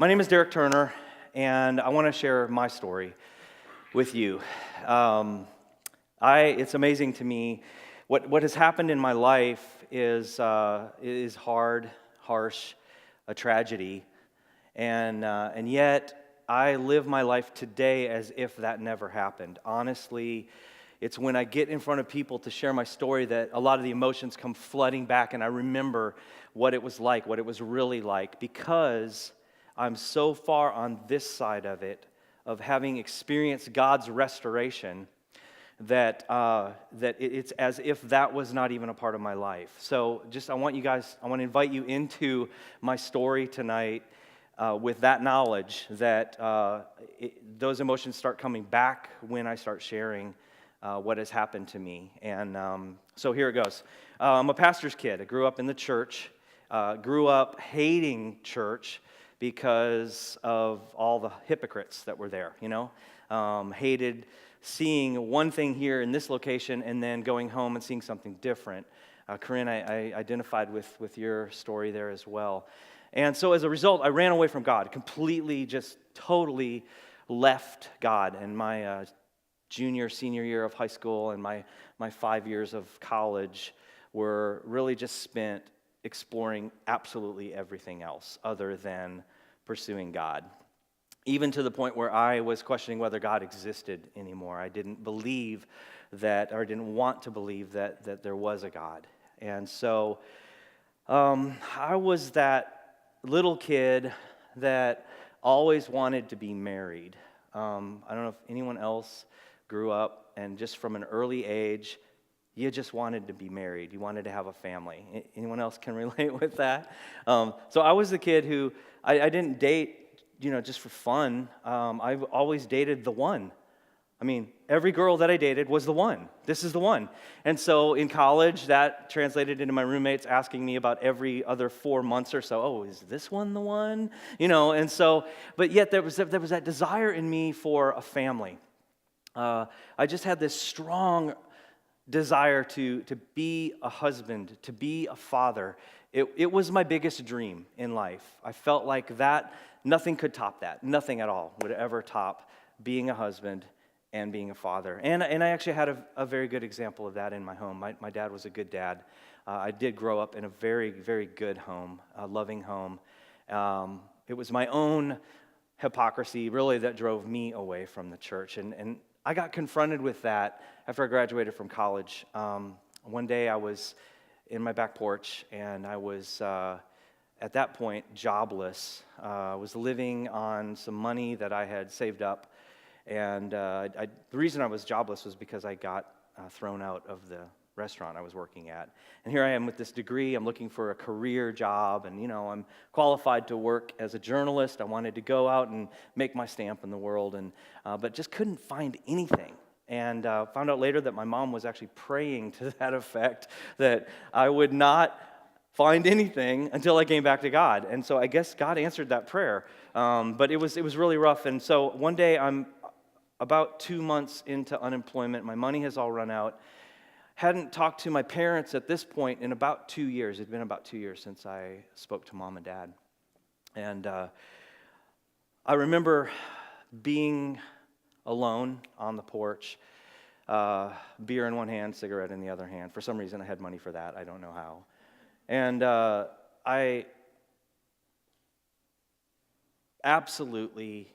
My name is Derek Turner, and I want to share my story with you. It's amazing to me what has happened in my life is hard, harsh, a tragedy, and yet I live my life today as if that never happened. Honestly, it's when I get in front of people to share my story that a lot of the emotions come flooding back, and I remember what it was like, what it was really like, because I'm so far on this side of it, of having experienced God's restoration, that it's as if that was not even a part of my life. So I want to invite you into my story tonight with that knowledge that those emotions start coming back when I start sharing what has happened to me. And so here it goes. I'm a pastor's kid. I grew up in the church, grew up hating church because of all the hypocrites that were there, hated seeing one thing here in this location and then going home and seeing something different. Corinne, I identified with your story there as well. And so as a result, I ran away from God, completely, just totally left God. And my senior year of high school and my 5 years of college were really just spent exploring absolutely everything else other than pursuing God. Even to the point where I was questioning whether God existed anymore. I didn't believe that, or didn't want to believe that there was a God. And so I was that little kid that always wanted to be married. I don't know if anyone else grew up and just from an early age, you just wanted to be married. You wanted to have a family. Anyone else can relate with that? So I was the kid who, I didn't date, just for fun. I've always dated the one. I mean, every girl that I dated was the one. This is the one. And so in college, that translated into my roommates asking me about every other 4 months or so, oh, is this one the one? And so, but yet there was that desire in me for a family. I just had this strong desire to be a husband, to be a father. It was my biggest dream in life. I felt like that, nothing could top that. Nothing at all would ever top being a husband and being a father. And I actually had a very good example of that in my home. My dad was a good dad. I did grow up in a very, very good home, a loving home. It was my own hypocrisy, really, that drove me away from the church. And I got confronted with that after I graduated from college. One day I was in my back porch, and I was, at that point, jobless. I was living on some money that I had saved up, and the reason I was jobless was because I got thrown out of the restaurant I was working at. And here I am with this degree. I'm looking for a career job, and I'm qualified to work as a journalist. I wanted to go out and make my stamp in the world, and but just couldn't find anything. And found out later that my mom was actually praying to that effect, that I would not find anything until I came back to God. And so I guess God answered that prayer. But it was really rough. And so one day I'm about 2 months into unemployment. My money has all run out. Hadn't talked to my parents at this point in about 2 years. It'd been about 2 years since I spoke to Mom and Dad. And I remember being alone on the porch, beer in one hand, cigarette in the other hand. For some reason, I had money for that. I don't know how. And I absolutely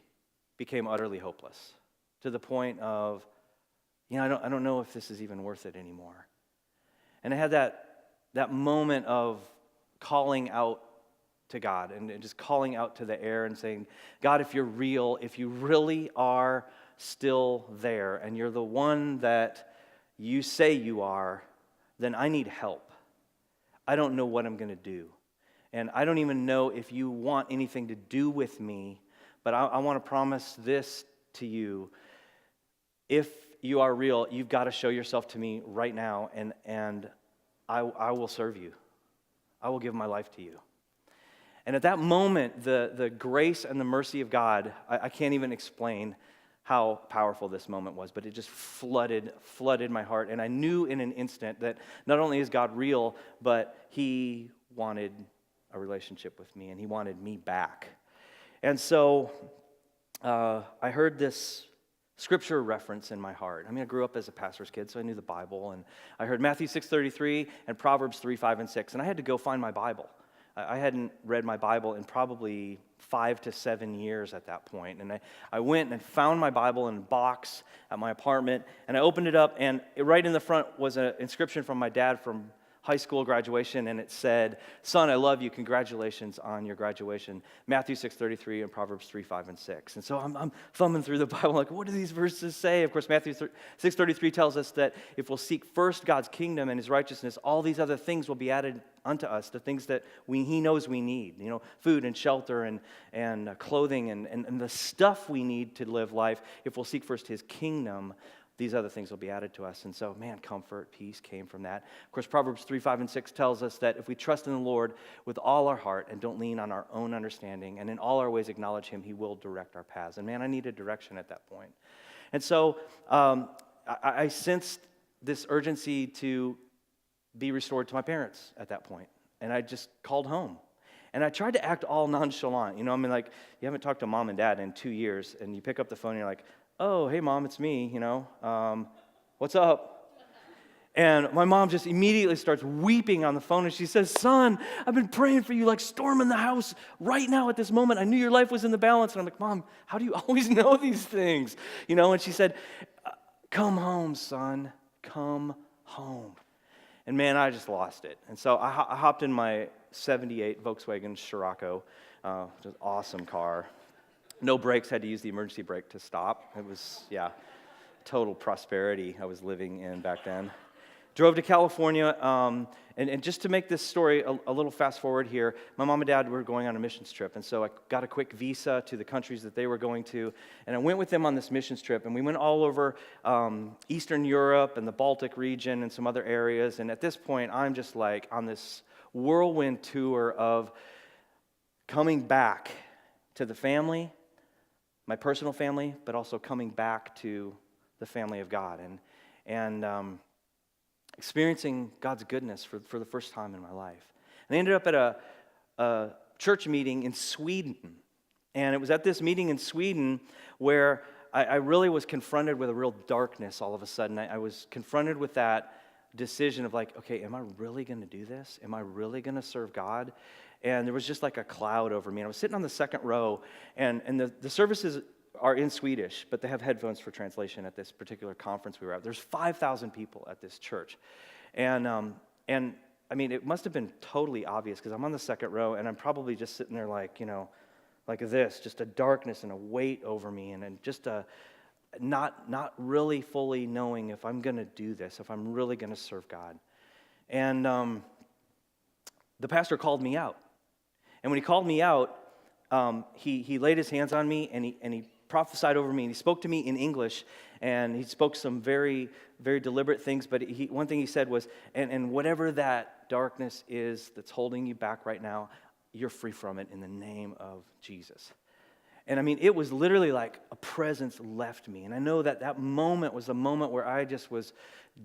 became utterly hopeless, to the point of, I don't know if this is even worth it anymore. And I had that moment of calling out to God and just calling out to the air and saying, God, if you're real, if you really are still there and you're the one that you say you are, then I need help. I don't know what I'm going to do. And I don't even know if you want anything to do with me, but I want to promise this to you. If you are real, you've got to show yourself to me right now, and I will serve you. I will give my life to you. And at that moment, the grace and the mercy of God, I can't even explain how powerful this moment was, but it just flooded my heart. And I knew in an instant that not only is God real, but He wanted a relationship with me, and He wanted me back. And so I heard this scripture reference in my heart. I mean, I grew up as a pastor's kid, so I knew the Bible. And I heard Matthew 6:33 and Proverbs 3:5-6. And I had to go find my Bible. I hadn't read my Bible in probably 5 to 7 years at that point. And I went and found my Bible in a box at my apartment. And I opened it up, and right in the front was an inscription from my dad from high school graduation, and it said, "Son, I love you. Congratulations on your graduation." Matthew 6:33 and Proverbs 3:5-6. And so I'm thumbing through the Bible, like, what do these verses say? Of course, Matthew 6:33 tells us that if we'll seek first God's kingdom and his righteousness, all these other things will be added unto us, the things that he knows we need, food and shelter and clothing and the stuff we need to live life. If we'll seek first his kingdom, these other things will be added to us. And so, man, comfort, peace came from that. Of course, Proverbs 3:5-6 tells us that if we trust in the Lord with all our heart and don't lean on our own understanding and in all our ways acknowledge him, he will direct our paths. And man, I needed direction at that point. And so I sensed this urgency to be restored to my parents at that point. And I just called home. And I tried to act all nonchalant. You haven't talked to mom and dad in 2 years, and you pick up the phone and you're like, "Oh, hey, Mom, it's me, what's up?" And my mom just immediately starts weeping on the phone, and she says, "Son, I've been praying for you, like storming the house right now at this moment. I knew your life was in the balance." And I'm like, "Mom, how do you always know these things?" And she said, "Come home, son, come home." And man, I just lost it. And so I hopped in my 78 Volkswagen Scirocco, which is an awesome car. No brakes, had to use the emergency brake to stop. It was, total prosperity I was living in back then. Drove to California, and just to make this story a little fast forward here, my mom and dad were going on a missions trip, and so I got a quick visa to the countries that they were going to, and I went with them on this missions trip, and we went all over Eastern Europe and the Baltic region and some other areas, and at this point, I'm just like on this whirlwind tour of coming back to the family, my personal family, but also coming back to the family of God and experiencing God's goodness for the first time in my life. And I ended up at a church meeting in Sweden. And it was at this meeting in Sweden where I really was confronted with a real darkness all of a sudden. I was confronted with that decision of like, okay, am I really going to do this? Am I really going to serve God? And there was just like a cloud over me. And I was sitting on the second row, and the services are in Swedish, but they have headphones for translation at this particular conference we were at. There's 5,000 people at this church. And I mean, it must have been totally obvious because I'm on the second row, and I'm probably just sitting there like, like this, just a darkness and a weight over me, and just a not really fully knowing if I'm going to do this, if I'm really going to serve God. And the pastor called me out. And when he called me out, he laid his hands on me, and he prophesied over me, and he spoke to me in English, and he spoke some very, very deliberate things, but one thing he said was, and whatever that darkness is that's holding you back right now, you're free from it in the name of Jesus. And I mean, it was literally like a presence left me. And I know that moment was the moment where I just was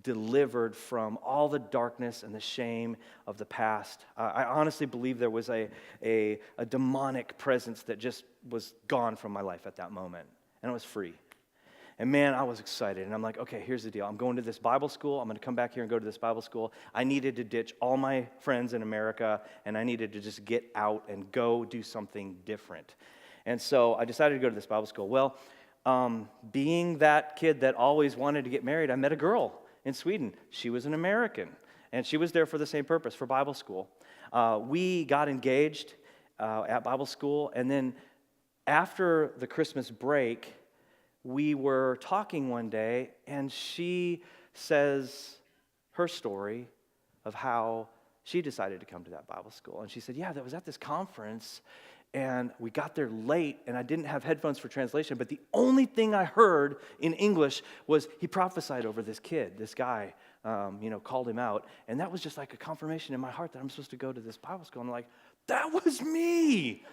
delivered from all the darkness and the shame of the past. I honestly believe there was a demonic presence that just was gone from my life at that moment. And I was free. And man, I was excited. And I'm like, okay, here's the deal. I'm going to this Bible school. I'm going to come back here and go to this Bible school. I needed to ditch all my friends in America, and I needed to just get out and go do something different. And so I decided to go to this Bible school. Well, being that kid that always wanted to get married, I met a girl in Sweden. She was an American, and she was there for the same purpose, for Bible school. We got engaged at Bible school, and then after the Christmas break, we were talking one day, and she says her story of how she decided to come to that Bible school. And she said, yeah, that was at this conference, and we got there late, and I didn't have headphones for translation, but the only thing I heard in English was he prophesied over this kid, this guy, called him out, and that was just like a confirmation in my heart that I'm supposed to go to this Bible school. And I'm like, that was me!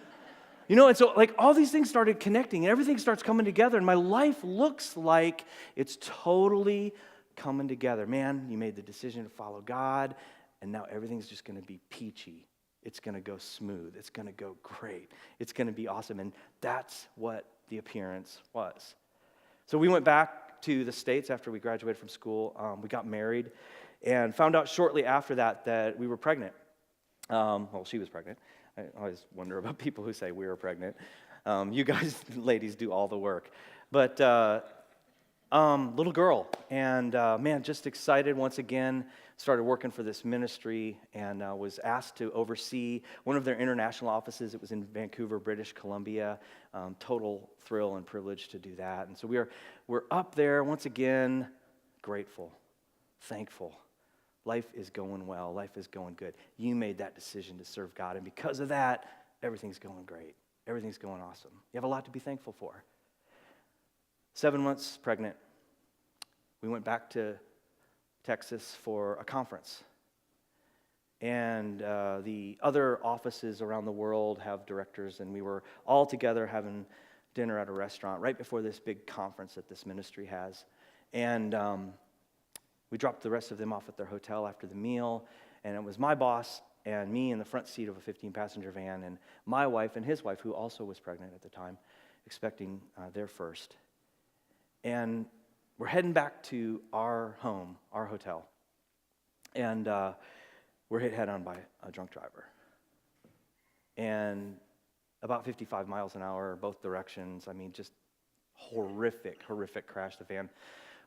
And so like all these things started connecting, and everything starts coming together, and my life looks like it's totally coming together. Man, you made the decision to follow God, and now everything's just going to be peachy It's going to go smooth. It's going to go great. It's going to be awesome. And that's what the appearance was. So we went back to the States after we graduated from school. We got married and found out shortly after that we were pregnant. Well, she was pregnant. I always wonder about people who say we were pregnant. You guys, ladies, do all the work. But little girl, and man, just excited once again. Started working for this ministry and was asked to oversee one of their international offices. It was in Vancouver, British Columbia. Total thrill and privilege to do that. And so we're up there once again, grateful, thankful. Life is going well. Life is going good. You made that decision to serve God, and because of that, everything's going great. Everything's going awesome. You have a lot to be thankful for. 7 months pregnant, we went back to Texas for a conference. And the other offices around the world have directors, and we were all together having dinner at a restaurant right before this big conference that this ministry has. And we dropped the rest of them off at their hotel after the meal, and it was my boss and me in the front seat of a 15-passenger van, and my wife and his wife, who also was pregnant at the time, expecting their first. And we're heading back to our home, our hotel, and we're hit head-on by a drunk driver. And about 55 miles an hour, both directions, I mean, just horrific crash. The van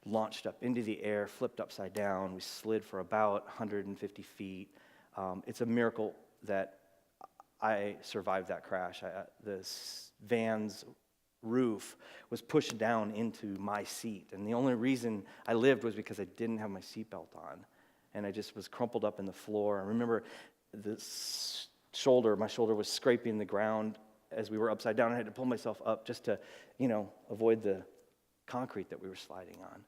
launched up into the air, flipped upside down. We slid for about 150 feet. It's a miracle that I survived that crash. The van's roof was pushed down into my seat, and the only reason I lived was because I didn't have my seatbelt on, and I just was crumpled up in the floor. I remember my shoulder was scraping the ground as we were upside down. I had to pull myself up just to, avoid the concrete that we were sliding on.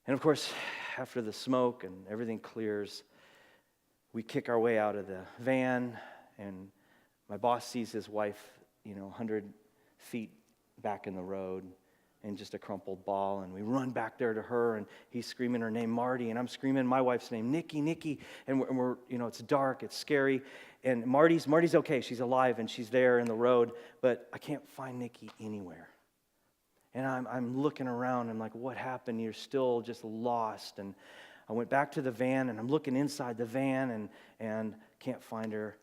And of course, after the smoke and everything clears, we kick our way out of the van, and my boss sees his wife, 100 feet back in the road in just a crumpled ball, and we run back there to her, and he's screaming her name, Marty, and I'm screaming my wife's name, Nikki, and we're it's dark, it's scary, and Marty's okay, she's alive, and she's there in the road, but I can't find Nikki anywhere. And I'm looking around, I'm like, what happened? You're still just lost. And I went back to the van, and I'm looking inside the van, and can't find her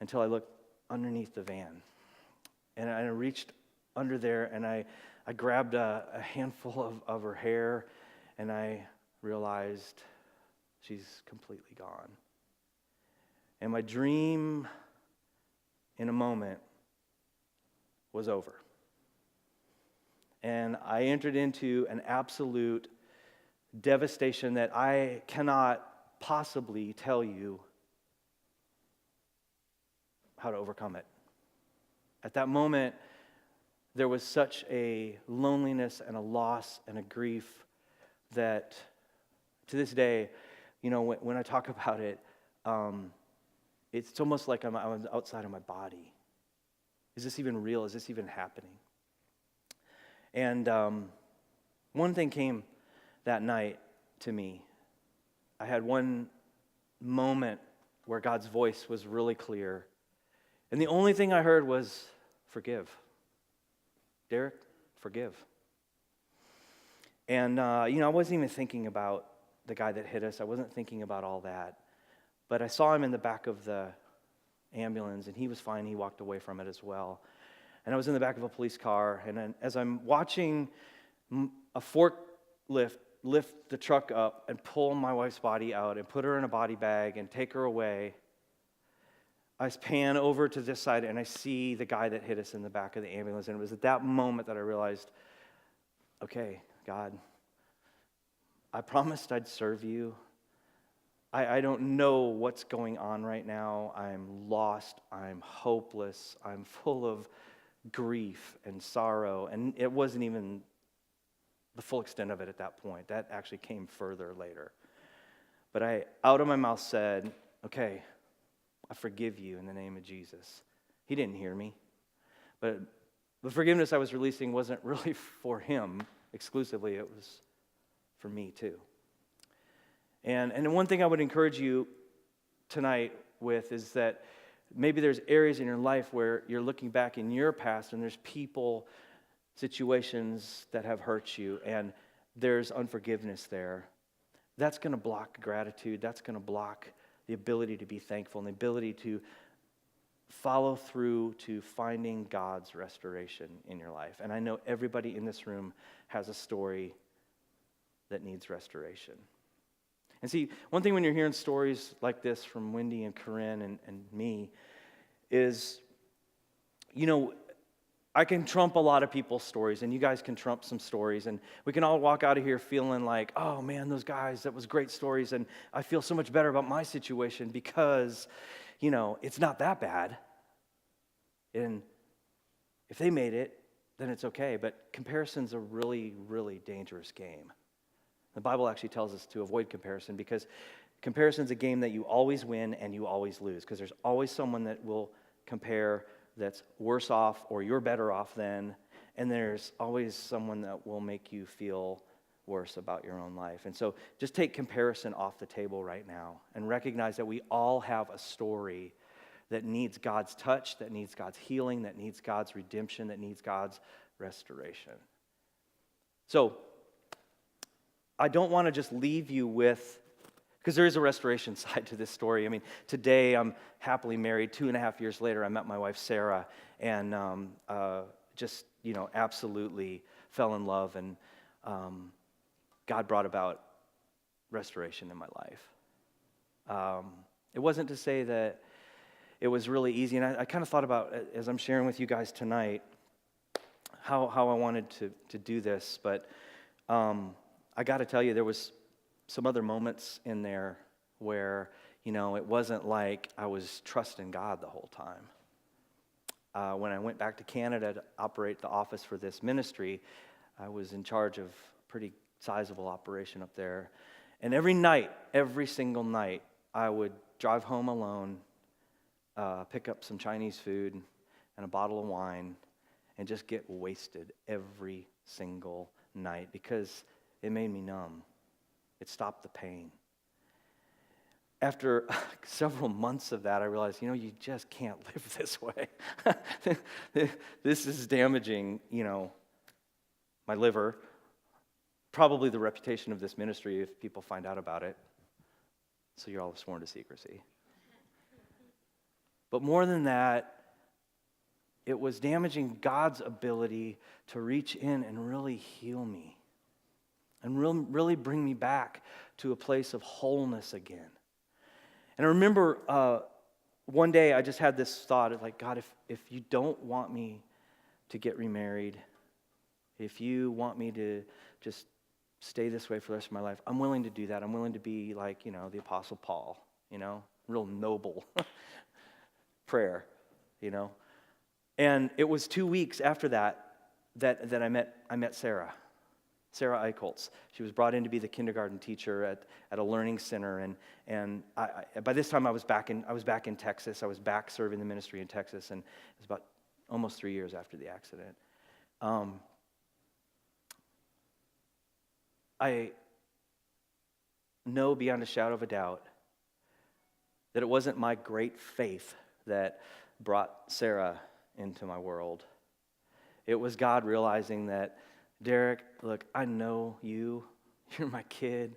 until I look underneath the van. And I reached under there, and I grabbed a handful of her hair, and I realized she's completely gone. And my dream, in a moment, was over. And I entered into an absolute devastation that I cannot possibly tell you how to overcome it. At that moment, there was such a loneliness and a loss and a grief that to this day, when I talk about it, it's almost like I'm outside of my body. Is this even real? Is this even happening? And one thing came that night to me. I had one moment where God's voice was really clear. And the only thing I heard was, forgive. Derek, forgive. And, I wasn't even thinking about the guy that hit us. I wasn't thinking about all that. But I saw him in the back of the ambulance, and he was fine. He walked away from it as well. And I was in the back of a police car, and then as I'm watching a forklift lift the truck up and pull my wife's body out and put her in a body bag and take her away, I pan over to this side, and I see the guy that hit us in the back of the ambulance. And it was at that moment that I realized, okay, God, I promised I'd serve you. I don't know what's going on right now. I'm lost. I'm hopeless. I'm full of grief and sorrow. And it wasn't even the full extent of it at that point. That actually came further later. But I, out of my mouth, said, okay, I forgive you in the name of Jesus. He didn't hear me. But the forgiveness I was releasing wasn't really for him exclusively. It was for me too. And one thing I would encourage you tonight with is that maybe there's areas in your life where you're looking back in your past and there's people, situations that have hurt you, and there's unforgiveness there. That's going to block gratitude. That's going to block the ability to be thankful and the ability to follow through to finding God's restoration in your life. And I know everybody in this room has a story that needs restoration. And see, one thing when you're hearing stories like this from Wendy and Corinne and me is, I can trump a lot of people's stories, and you guys can trump some stories, and we can all walk out of here feeling like, oh man, those guys, that was great stories, and I feel so much better about my situation because, it's not that bad. And if they made it, then it's okay. But comparison's a really, really dangerous game. The Bible actually tells us to avoid comparison because comparison's a game that you always win and you always lose because there's always someone that will compare that's worse off or you're better off than, and there's always someone that will make you feel worse about your own life. And so just take comparison off the table right now and recognize that we all have a story that needs God's touch, that needs God's healing, that needs God's redemption, that needs God's restoration. So I don't want to just leave you with, because there is a restoration side to this story. I mean, today I'm happily married. 2.5 years later, I met my wife, Sarah, and absolutely fell in love, and God brought about restoration in my life. It wasn't to say that it was really easy, and I kind of thought about, as I'm sharing with you guys tonight, how I wanted to do this, but I got to tell you, there was some other moments in there where, it wasn't like I was trusting God the whole time. When I went back to Canada to operate the office for this ministry, I was in charge of a pretty sizable operation up there. And every single night, I would drive home alone, pick up some Chinese food and a bottle of wine, and just get wasted every single night because it made me numb. It stopped the pain. After several months of that, I realized, you just can't live this way. This is damaging, my liver, probably the reputation of this ministry if people find out about it. So you're all sworn to secrecy. But more than that, it was damaging God's ability to reach in and really heal me and really bring me back to a place of wholeness again. And I remember one day I just had this thought of like, God, if you don't want me to get remarried, if you want me to just stay this way for the rest of my life, I'm willing to do that. I'm willing to be like, the Apostle Paul, real noble prayer, And it was 2 weeks after that I met Sarah icuTalks. She was brought in to be the kindergarten teacher at a learning center, and I by this time I was back in Texas. I was back serving the ministry in Texas, and it was about almost 3 years after the accident. I know beyond a shadow of a doubt that it wasn't my great faith that brought Sarah into my world. It was God realizing that, Derek, look, I know you're my kid.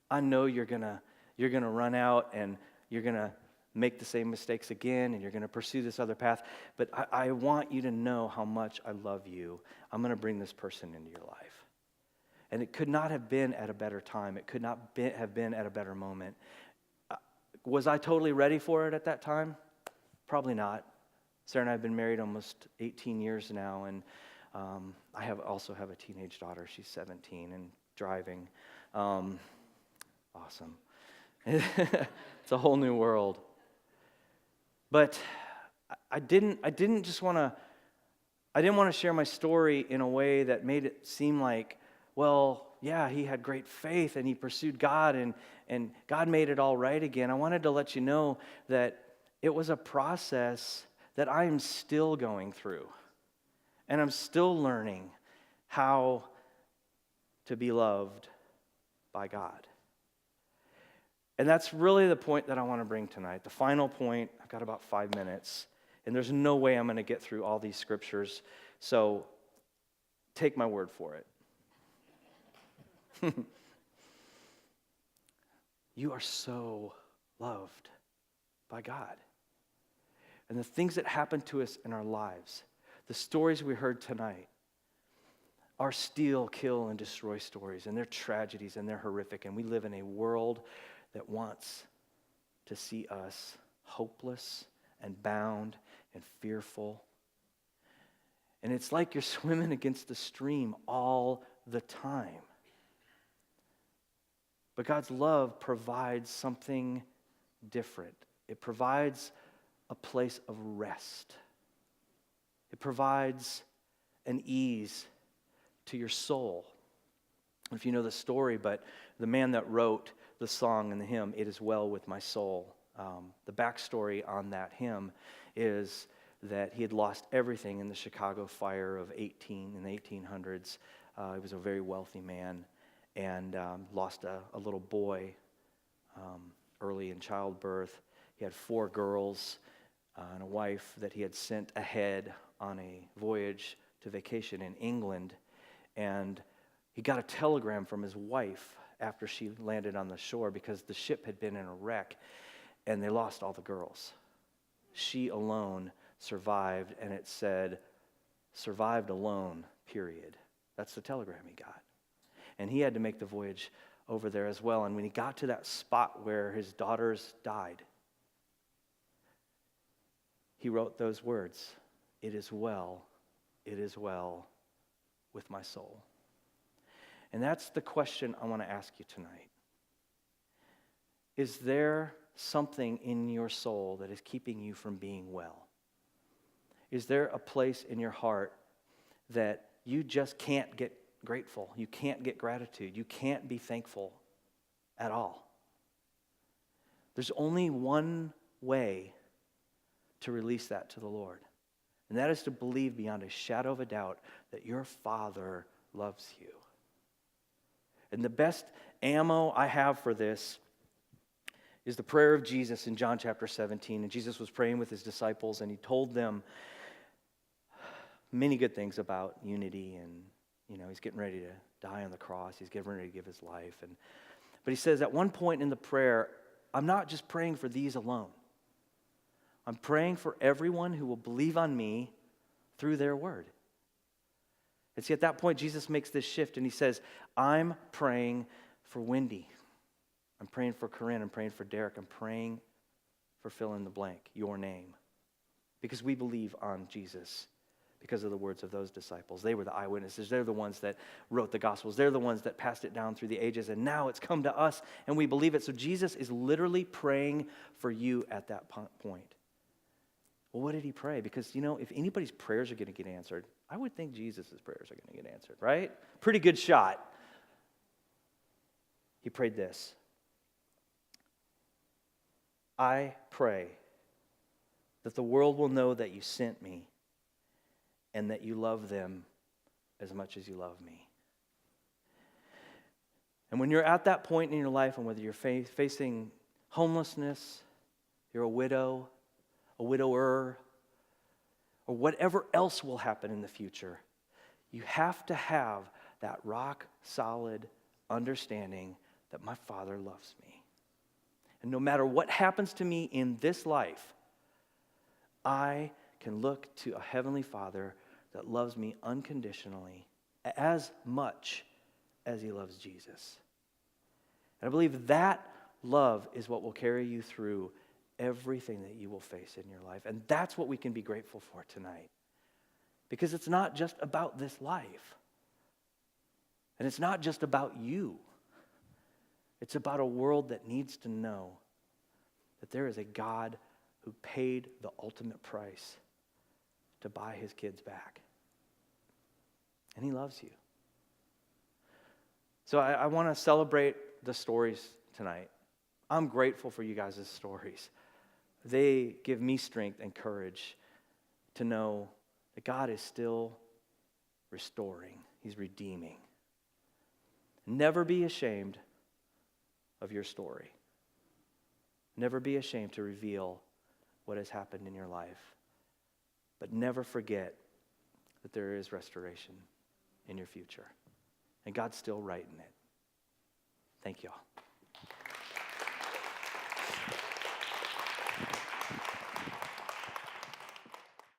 I know you're gonna run out and you're gonna make the same mistakes again and you're gonna pursue this other path, but I want you to know how much I love you. I'm gonna bring this person into your life. And it could not have been at a better time. It could not have been at a better moment. Was I totally ready for it at that time? Probably not. Sarah and I have been married almost 18 years now, and I also have a teenage daughter. She's 17 and driving. Awesome. It's a whole new world. But I didn't want to share my story in a way that made it seem like, well, yeah, he had great faith and he pursued God and God made it all right again. I wanted to let you know that it was a process that I am still going through. And I'm still learning how to be loved by God. And that's really the point that I want to bring tonight. The final point, I've got about 5 minutes, and there's no way I'm going to get through all these scriptures, so take my word for it. You are so loved by God. And the things that happen to us in our lives, the stories we heard tonight, are steal, kill, and destroy stories, and they're tragedies, and they're horrific, and we live in a world that wants to see us hopeless and bound and fearful. And it's like you're swimming against the stream all the time. But God's love provides something different. It provides a place of rest. It provides an ease to your soul. If you know the story, but the man that wrote the song and the hymn, "It Is Well With My Soul," the backstory on that hymn is that he had lost everything in the Chicago fire of in the 1800s. He was a very wealthy man and lost a little boy early in childbirth. He had 4 girls and a wife that he had sent ahead on a voyage to vacation in England. And he got a telegram from his wife after she landed on the shore because the ship had been in a wreck and they lost all the girls. She alone survived, and it said, "Survived alone, period." That's the telegram he got. And he had to make the voyage over there as well. And when he got to that spot where his daughters died, he wrote those words, it is well with my soul." And that's the question I want to ask you tonight. Is there something in your soul that is keeping you from being well? Is there a place in your heart that you just can't get grateful? You can't get gratitude. You can't be thankful at all. There's only one way to release that to the Lord, and that is to believe beyond a shadow of a doubt that your Father loves you. And the best ammo I have for this is the prayer of Jesus in John chapter 17. And Jesus was praying with his disciples, and he told them many good things about unity, and he's getting ready to die on the cross. He's getting ready to give his life. But he says at one point in the prayer, I'm not just praying for these alone. I'm praying for everyone who will believe on me through their word. And see, at that point, Jesus makes this shift, and he says, I'm praying for Wendy. I'm praying for Corinne. I'm praying for Derek. I'm praying for fill in the blank, your name. Because we believe on Jesus because of the words of those disciples. They were the eyewitnesses. They're the ones that wrote the Gospels. They're the ones that passed it down through the ages, and now it's come to us, and we believe it. So Jesus is literally praying for you at that point. Well, what did he pray? Because, if anybody's prayers are going to get answered, I would think Jesus' prayers are going to get answered, right? Pretty good shot. He prayed this. I pray that the world will know that you sent me and that you love them as much as you love me. And when you're at that point in your life, and whether you're facing homelessness, you're a widow, a widower, or whatever else will happen in the future, you have to have that rock-solid understanding that my Father loves me. And no matter what happens to me in this life, I can look to a Heavenly Father that loves me unconditionally as much as he loves Jesus. And I believe that love is what will carry you through everything that you will face in your life. And that's what we can be grateful for tonight. Because it's not just about this life. And it's not just about you. It's about a world that needs to know that there is a God who paid the ultimate price to buy his kids back. And he loves you. So I want to celebrate the stories tonight. I'm grateful for you guys' stories. They give me strength and courage to know that God is still restoring. He's redeeming. Never be ashamed of your story. Never be ashamed to reveal what has happened in your life. But never forget that there is restoration in your future. And God's still writing it. Thank you all.